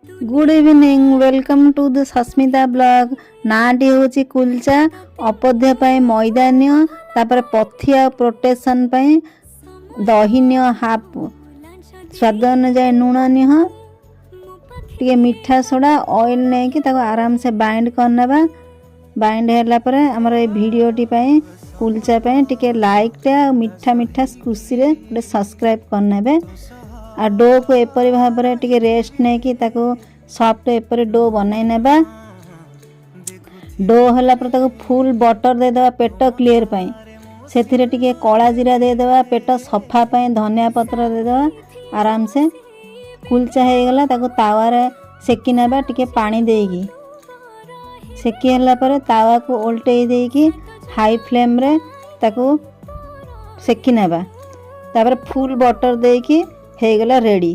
Good evening welcome to the Sasmita blog नाटी हूँ कुलचा अपध्य मैदा नियो तापर पथिया प्रोटेक्शन दही नियो हाफ स्वाद अनुसार लुण निह टे मीठा सोडा ऑयल नहीं कि आराम से बाइंड करने बाइंड है आमर ये भिडटी कुलचा टे लाइक टा मीठा मीठा खुशी गोटे सब्सक्राइब करने आ डो को एपरी भाव टे रेस्ट नहीं कि सॉफ्ट एपरी डो बनई नेबा डो होला पर ताको फुल बटर दे देबा पेट क्लियर पाई से टिके कला जीरा दे देबा पेट सफा पाई धनिया पत्र दे देबा आराम से कुलचा हो गला ताको तावा रे सेकी नेबा टिके पानी देगी सेकी हला पर तावा को उल्टेई देगी हाई फ्लेम रे ताको सेकी नेबा तापर फुल बटर देकी हो गला रेडी।